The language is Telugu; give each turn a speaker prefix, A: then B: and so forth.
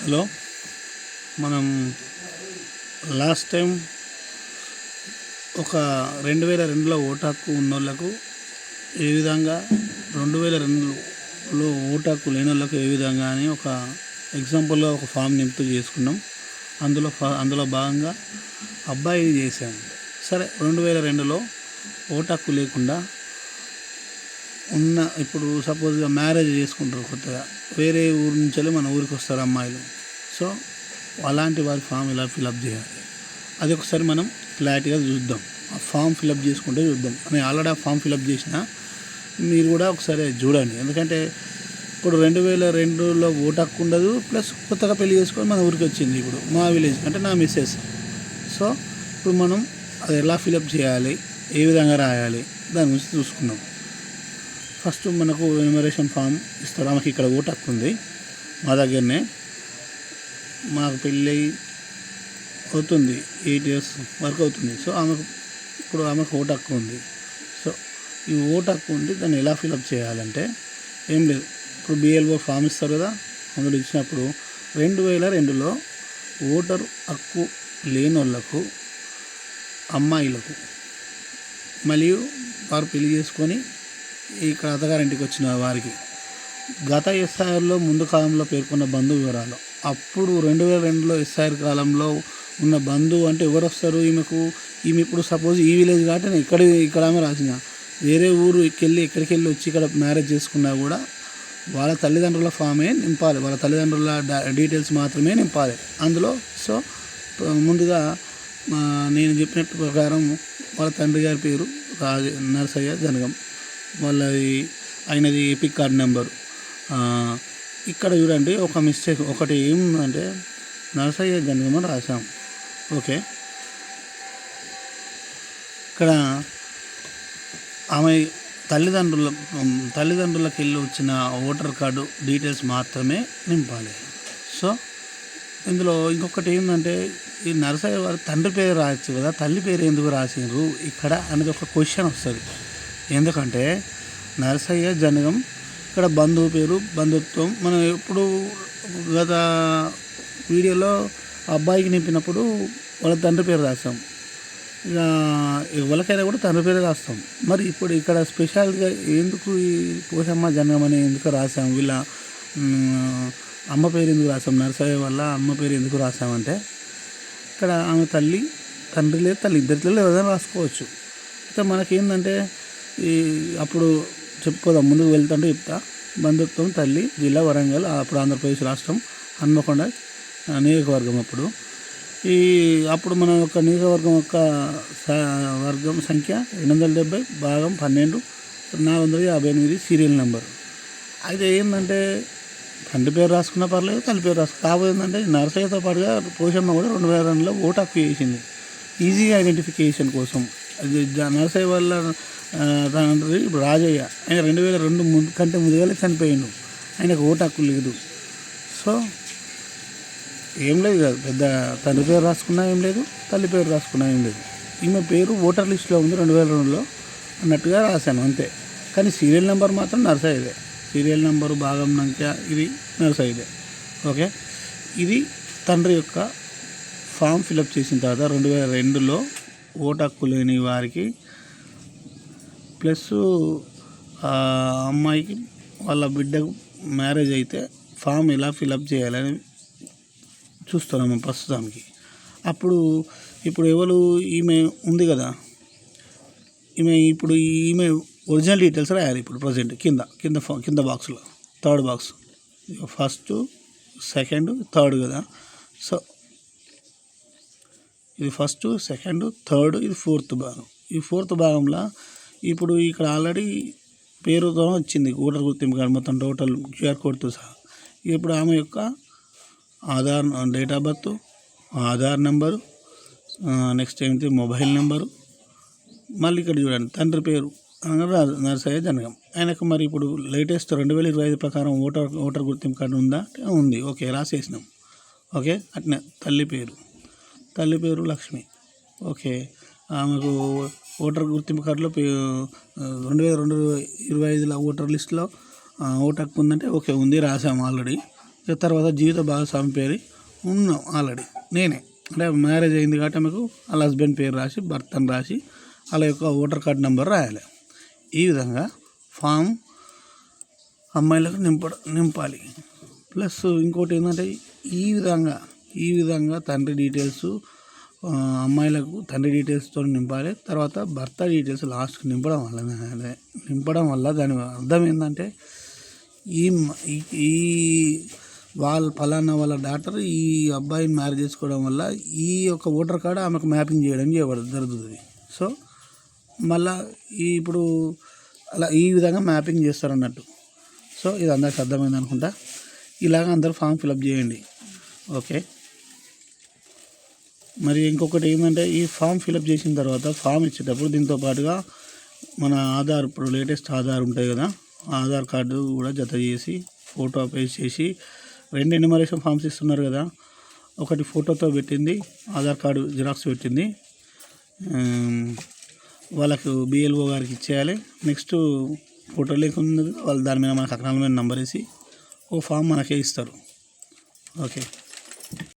A: హలో, మనం లాస్ట్ టైం ఒక 2002లో ఓటు హక్కు ఉన్నోళ్ళకు ఏ విధంగా, 2002లో ఓటు హక్కు లేని వాళ్ళకు ఏ విధంగా అని ఒక ఎగ్జాంపుల్గా ఒక ఫామ్ నింపుతూ చేసుకున్నాం. అందులో భాగంగా అబ్బాయి చేశాను. సరే, 2002లో ఓటు హక్కు లేకుండా ఉన్న ఇప్పుడు సపోజ్గా మ్యారేజ్ చేసుకుంటారు కొత్తగా, వేరే ఊరు నుంచి మన ఊరికి వస్తారు అమ్మాయిలు. సో అలాంటి వారి ఫామ్ ఇలా ఫిలప్ చేయాలి, అది ఒకసారి మనం క్లారిటీగా చూద్దాం. ఆ ఫామ్ ఫిలప్ చేసుకుంటే చూద్దాం. నేను ఆల్రెడీ ఆ ఫామ్ ఫిలప్ చేసిన, మీరు కూడా ఒకసారి చూడండి. ఎందుకంటే ఇప్పుడు 2002లో ఓటు హక్కు ఉండదు, ప్లస్ కొత్తగా పెళ్లి చేసుకొని మన ఊరికి వచ్చింది ఇప్పుడు మా విలేజ్ అంటే నా మిస్సెస్. సో ఇప్పుడు మనం అది ఎలా ఫిలప్ చేయాలి, ఏ విధంగా రాయాలి, దాని గురించి చూసుకుందాం. ఫస్ట్ మనకు ఎన్యుమరేషన్ ఫామ్ ఇస్తారు. ఆమెకి ఇక్కడ ఓటు హక్కు ఉంది మా దగ్గరనే, మాకు పెళ్ళి అవుతుంది 8 years వరకు అవుతుంది. సో ఆమెకు ఓటు హక్కు ఉంది. సో ఈ ఓటు హక్కు ఉంది, దాన్ని ఎలా ఫిలప్ చేయాలంటే ఏం లేదు. ఇప్పుడు BLO ఫామ్ ఇస్తారు కదా, అందులో ఇచ్చినప్పుడు 2002లో ఓటర్ హక్కు లేని వాళ్ళకు, అమ్మాయిలకు మరియు వారు పెళ్లి చేసుకొని ఇక్కడ అత్తగారింటికి వచ్చిన వారికి గత SIRలో ముందు కాలంలో పేర్కొన్న బంధు వివరాలు, అప్పుడు 2002లో SIR కాలంలో ఉన్న బంధువు అంటే ఎవరు వస్తారు ఈమె ఇప్పుడు సపోజ్ ఈ విలేజ్ కాబట్టి నేను ఇక్కడ ఆమె రాసిన, వేరే ఊరు ఎక్కడికి వెళ్ళి వచ్చి ఇక్కడ మ్యారేజ్ చేసుకున్నా కూడా వాళ్ళ తల్లిదండ్రుల ఫామే నింపాలి, వాళ్ళ తల్లిదండ్రుల డీటెయిల్స్ మాత్రమే నింపాలి అందులో. సో ముందుగా నేను చెప్పినట్టు ప్రకారం వాళ్ళ తండ్రి గారి పేరు నరసయ్య జనగం, వాళ్ళది అయినది ఎపిక్ కార్డ్ నెంబరు. ఇక్కడ చూడండి, ఒక మిస్టేక్ ఒకటి ఏముందంటే నరసయ్య జనగం అని రాసాం. ఓకే, ఇక్కడ ఆమె తల్లిదండ్రులకు వెళ్ళి వచ్చిన ఓటర్ కార్డు డీటెయిల్స్ మాత్రమే నింపాలి. సో ఇందులో ఇంకొకటి ఏంటంటే, ఈ నరసయ్య వారి తండ్రి పేరు రాయొచ్చు కదా, తల్లి పేరు ఎందుకు రాసిండ్రు ఇక్కడ అనేది ఒక క్వశ్చన్ వస్తుంది. ఎందుకంటే నరసయ్య జనగం ఇక్కడ బంధువు పేరు, బంధుత్వం. మనం ఎప్పుడు గత వీడియోలో అబ్బాయికి నింపినప్పుడు వాళ్ళ తండ్రి పేరు రాస్తాం, ఇక ఎవరికైనా కూడా తండ్రి పేరు రాస్తాం. మరి ఇప్పుడు ఇక్కడ స్పెషల్గా ఎందుకు ఈ పోషమ్మ జనగం అని ఎందుకు రాసాం, వీళ్ళ అమ్మ పేరు ఎందుకు రాసాం, నరసయ్య వల్ల అమ్మ పేరు ఎందుకు రాసామంటే, ఇక్కడ ఆమె తండ్రి లేదు, తల్లి ఇద్దరిలో ఏదైనా రాసుకోవచ్చు. అయితే మనకేంటంటే అప్పుడు చెప్పుకోదాం, ముందుకు వెళ్తుంటే చెప్తా. బంధుత్వం తల్లి, జిల్లా వరంగల్, అప్పుడు ఆంధ్రప్రదేశ్ రాష్ట్రం, హన్మకొండ నియోజకవర్గం. అప్పుడు మన యొక్క నియోజకవర్గం యొక్క వర్గం సంఖ్య 870, భాగం 12, 458 సీరియల్ నెంబర్. అయితే ఏంటంటే తండ్రి పేరు రాసుకున్నా పర్లేదు, తల్లి పేరు కాకపోతే ఏంటంటే నరసయ్యతో పాటుగా పోషమ్మ కూడా 2002లో ఓటు హక్కు చేసింది, ఈజీ ఐడెంటిఫికేషన్ కోసం. అది నరసయ్య వల్ల తండ్రి ఇప్పుడు రాజయ్య, ఆయన 2002 కంటే ముందుగానే చనిపోయిండు, ఆయనకు ఓటు హక్కు లేదు. సో ఏం లేదు కదా, పెద్ద తండ్రి పేరు రాసుకున్నా ఏం లేదు, తల్లి పేరు రాసుకున్నా ఏం లేదు. ఈమె పేరు ఓటర్ లిస్టులో ఉంది 2002లో అన్నట్టుగా రాశాను అంతే. కానీ సీరియల్ నెంబర్ మాత్రం నరసయ్యదే, సీరియల్ నెంబరు భాగం సంఖ్య ఇది నరసయ్యదే. ఓకే, ఇది తండ్రి యొక్క ఫామ్ ఫిలప్ చేసిన తర్వాత 2002లో ఓటు హక్కు లేని వారికి ప్లస్ అమ్మాయికి వాళ్ళ బిడ్డకు మ్యారేజ్ అయితే ఫామ్ ఎలా ఫిలప్ చేయాలని చూస్తున్నాము ప్రస్తుతానికి. ఇప్పుడు ఎవరు ఈమె ఉంది కదా, ఈమె ఒరిజినల్ డీటెయిల్స్ రాయాలి. ఇప్పుడు ప్రజెంట్ కింద బాక్స్లో 3rd box, 1st, 2nd, 3rd కదా. సో ఇది 1st, 2nd, 3rd, ఇది 4th భాగం. ఈ 4th భాగంలో ఇప్పుడు ఇక్కడ ఆల్రెడీ పేరుతో వచ్చింది ఓటర్ గుర్తింపు కార్డు మొత్తం టోటల్ QR కోడ్తో సహా. ఇప్పుడు ఆమె యొక్క date of birth, Aadhaar number, next ఏంటి మొబైల్ నెంబరు, మళ్ళీ ఇక్కడ చూడండి తండ్రి పేరు నరసయ్య జనగం. ఆయనకు మరి ఇప్పుడు లేటెస్ట్ 2025 ప్రకారం ఓటర్ గుర్తింపు కార్డు ఉందా? ఉంది. ఓకే, రాసేసినాం. ఓకే, అట్నే తల్లి పేరు లక్ష్మి. ఓకే, ఆమెకు ఓటర్ గుర్తింపు కార్డులో 2025లో ఓటర్ లిస్టులో ఓటు హక్కు ఉందంటే ఓకే ఉంది, రాసాము ఆల్రెడీ. ఇక తర్వాత జీవిత భాగస్వామి పేరు ఉన్నాం ఆల్రెడీ నేనే, అంటే మ్యారేజ్ అయింది కాబట్టి ఆమెకు వాళ్ళ హస్బెండ్ పేరు రాసి భర్తను రాసి వాళ్ళ యొక్క ఓటర్ కార్డ్ నెంబర్ రాయాలి. ఈ విధంగా ఫామ్ అమ్మాయిలకు నింపాలి. ప్లస్ ఇంకోటి ఏంటంటే ఈ విధంగా తండ్రి డీటెయిల్స్ అమ్మాయిలకు తండ్రి డీటెయిల్స్తో నింపాలి. తర్వాత భర్త డీటెయిల్స్ లాస్ట్కి నింపడం వల్ల దాని అర్థం ఏంటంటే ఈ ఫలానా వాళ్ళ డాటర్ ఈ అబ్బాయిని మ్యారేజ్ చేసుకోవడం వల్ల ఈ యొక్క ఓటర్ కార్డు ఆమెకు మ్యాపింగ్ చేయడం జరుగుతుంది. సో మళ్ళీ ఇప్పుడు అలా ఈ విధంగా మ్యాపింగ్ చేస్తారు అన్నట్టు. సో ఇది అందరికి అర్థమైంది అనుకుంటా. ఇలాగ అందరూ ఫామ్ ఫిలప్ చేయండి. ఓకే. మరి ఇంకొకటి ఏంటంటే ఈ ఫామ్ ఫిలప్ చేసిన తర్వాత ఫామ్ ఇచ్చేటప్పుడు దీంతో పాటుగా మన ఆధార్, ఇప్పుడు లేటెస్ట్ ఆధార్ ఉంటాయి కదా, ఆధార్ కార్డు కూడా జత చేసి ఫోటో పేస్ట్ చేసి 2 ఎన్యుమరేషన్ ఫామ్స్ ఇస్తున్నారు కదా, ఒకటి ఫోటోతో పెట్టింది, ఆధార్ కార్డు జిరాక్స్ పెట్టింది, వాళ్ళకు బిఎల్ఓ గారికి ఇచ్చేయాలి. నెక్స్ట్ ఫోటో లేకుండా వాళ్ళు దాని మీద మనకు అక్నాలజ్మెంట్ నెంబర్ వేసి ఓ ఫామ్ మనకే ఇస్తారు. ఓకే.